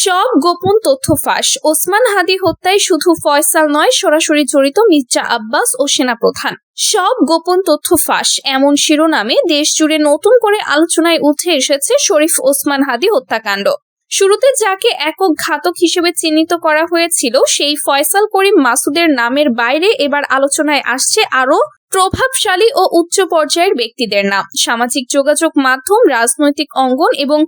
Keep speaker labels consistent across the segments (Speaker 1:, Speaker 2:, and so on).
Speaker 1: সব গোপন তথ্য ফাঁস। ওসমান হাদী হত্যায় শুধু ফয়সাল নয়, সরাসরি জড়িত মির্জা আব্বাস ও সেনাপ্রধান। সব গোপন তথ্য ফাঁস এমন শিরোনামে দেশ জুড়ে নতুন করে আলোচনায় উঠে এসেছে শরীফ ওসমান হাদী হত্যাকাণ্ড। শুরুতে যাকে একক ঘাতক হিসেবে চিহ্নিত করা হয়েছিল সেই ফয়সাল করিম মাসুদের নামের বাইরে এবার আলোচনায় আসছে আরো প্রভাবশালী ও উচ্চ পর্যায়ের ব্যক্তিদের নাম। সামাজিক যোগাযোগ মাধ্যম, রাজনৈতিক অঙ্গন এবং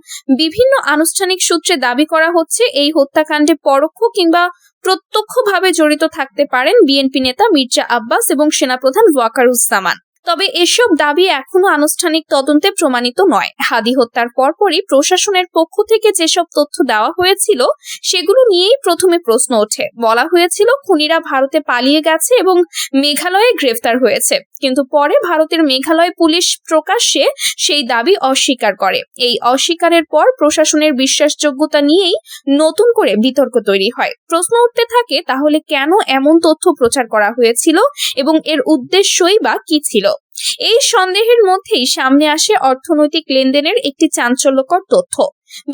Speaker 1: বিভিন্ন আনুষ্ঠানিক সূত্রে দাবি করা হচ্ছে এই হত্যাকাণ্ডে পরোক্ষ কিংবা প্রত্যক্ষভাবে জড়িত থাকতে পারেন বিএনপি নেতা মির্জা আব্বাস এবং সেনাপ্রধান ওয়াকারুজ্জামান। তবে এসব দাবি এখনো আনুষ্ঠানিক তদন্তে প্রমাণিত নয়। হাদী হত্যার পরপরই প্রশাসনের পক্ষ থেকে যেসব তথ্য দেওয়া হয়েছিল সেগুলো নিয়েই প্রথমে প্রশ্ন ওঠে। বলা হয়েছিল খুনিরা ভারতে পালিয়ে গেছে এবং মেঘালয়ে গ্রেফতার হয়েছে, কিন্তু পরে ভারতের মেঘালয় পুলিশ প্রকাশ্যে সেই দাবি অস্বীকার করে। এই অস্বীকারের পর প্রশাসনের বিশ্বাসযোগ্যতা নিয়েই নতুন করে বিতর্ক তৈরি হয়। প্রশ্ন উঠতে থাকে, তাহলে কেন এমন তথ্য প্রচার করা হয়েছিল এবং এর উদ্দেশ্যই বা কি ছিল? এই সন্দেহের মধ্যেই সামনে আসে অর্থনৈতিক লেনদেনের একটি চাঞ্চল্যকর তথ্য।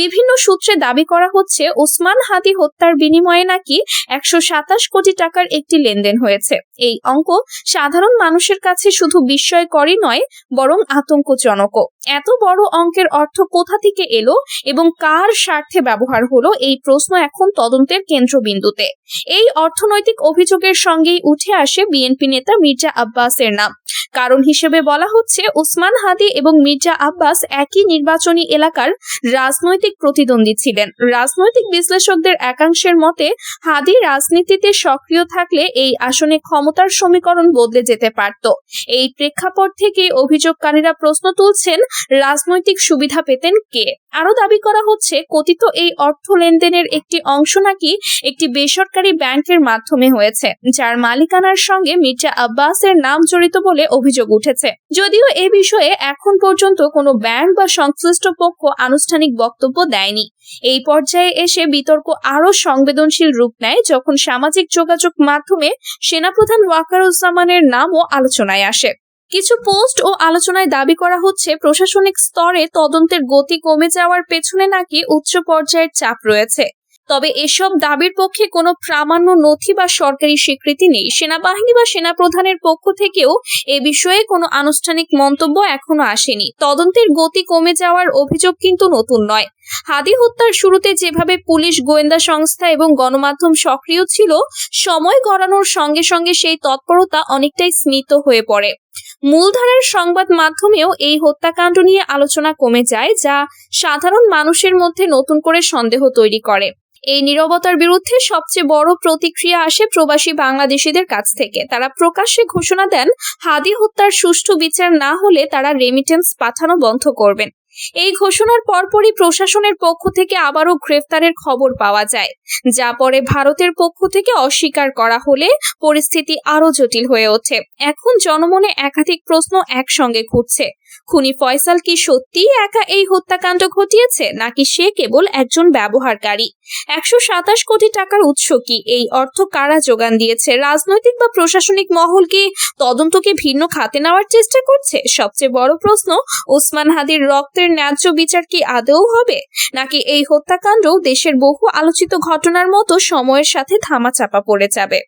Speaker 1: বিভিন্ন সূত্রে দাবি করা হচ্ছে ওসমান হাদী হত্যার বিনিময়ে নাকি 127 কোটি টাকার একটি লেনদেন হয়েছে। এই অঙ্ক সাধারণ মানুষের কাছে শুধু বিস্ময়করই নয়, বরং আতঙ্কজনকও। এত বড় অঙ্কের অর্থ কোথা থেকে এলো এবং কার স্বার্থে ব্যবহার হলো, এই প্রশ্ন এখন তদন্তের কেন্দ্রবিন্দুতে। এই অর্থনৈতিক অভিযোগের সঙ্গেই উঠে আসে বিএনপি নেতা মির্জা আব্বাসের নাম। কারণ হিসেবে বলা হচ্ছে ওসমান হাদী এবং মির্জা আব্বাস একই নির্বাচনী এলাকার রাজনৈতিক প্রতিদ্বন্দ্বী ছিলেন। রাজনৈতিক বিশ্লেষকদের একাংশের মতে হাদী রাজনীতিতে সক্রিয় থাকলে এই আসনে ক্ষমতার সমীকরণ বদলে যেতে পারত। এই প্রেক্ষাপট থেকে অভিযোগকারীরা প্রশ্ন তুলছেন, রাজনৈতিক সুবিধা পেতেন কে? আরো দাবি করা হচ্ছে কথিত এই অর্থ লেনদেনের একটি অংশ নাকি একটি বেসরকারি ব্যাংকের মাধ্যমে হয়েছে, যার মালিকানার সঙ্গে মির্জা আব্বাসের নাম জড়িত বলে অভিযোগ উঠেছে। যদিও এ বিষয়ে এখন পর্যন্ত কোনো ব্যাংক বা সংশ্লিষ্ট পক্ষ আনুষ্ঠানিক বক্তব্য দেয়নি। এই পর্যায়ে এসে বিতর্ক আরো সংবেদনশীল রূপ নেয় যখন সামাজিক যোগাযোগ মাধ্যমে সেনাপ্রধান ওয়াকারুজ্জামানের নামও আলোচনায় আসে। কিছু পোস্ট ও আলোচনায় দাবি করা হচ্ছে প্রশাসনিক স্তরে তদন্তের গতি কমে যাওয়ার পেছনে নাকি উচ্চ পর্যায়ের চাপ রয়েছে। তবে এসব দাবির পক্ষে কোনো প্রামাণ্য নথি বা সরকারি স্বীকৃতি নেই। সেনাবাহিনী বা সেনাপ্রধানের পক্ষ থেকেও এ বিষয়ে কোনো আনুষ্ঠানিক মন্তব্য এখনো আসেনি। তদন্তের গতি কমে যাওয়ার অভিযোগ কিন্তু নতুন নয়। হাদী হত্যার শুরুতে যেভাবে পুলিশ, গোয়েন্দা সংস্থা এবং গণমাধ্যম সক্রিয় ছিল, সময় গড়ানোর সঙ্গে সঙ্গে সেই তৎপরতা অনেকটাই স্মিত হয়ে পড়ে। মূলধারার সংবাদ মাধ্যমেও এই হত্যাকাণ্ড নিয়ে আলোচনা কমে যায়, যা সাধারণ মানুষের মধ্যে নতুন করে সন্দেহ তৈরি করে। এই নীরবতার বিরুদ্ধে সবচেয়ে বড় প্রতিক্রিয়া আসে প্রবাসী বাংলাদেশিদের কাছ থেকে। তারা প্রকাশ্যে ঘোষণা দেন, হাদী হত্যার সুষ্ঠু বিচার না হলে তারা রেমিটেন্স পাঠানো বন্ধ করবেন। এই ঘোষণার পরপরই প্রশাসনের পক্ষ থেকে আবারও গ্রেফতারের খবর পাওয়া যায়, যা পরে ভারতের পক্ষ থেকে অস্বীকার করা হলে পরিস্থিতি আরো জটিল হয়ে ওঠে। এখন জনমনে একাধিক প্রশ্ন একসঙ্গে ঘুরছে। খুনি ফয়সাল কি সত্যিই একা এই হত্যাকাণ্ড ঘটিয়েছে, নাকি সে কেবল একজন ব্যবহারকারী? 127 কোটি টাকার উৎস কি? এই অর্থ কারা যোগান দিয়েছে? রাজনৈতিক বা প্রশাসনিক মহল কি তদন্তকে ভিন্ন খাতে নেওয়ার চেষ্টা করছে? সবচেয়ে বড় প্রশ্ন, ওসমান হাদীর রক্তের ন্যায্য বিচার কি আদৌ হবে, নাকি এই হত্যাকাণ্ড দেশের বহু আলোচিত ঘটনার মতো সময়ের সাথে ধামাচাপা পড়ে যাবে?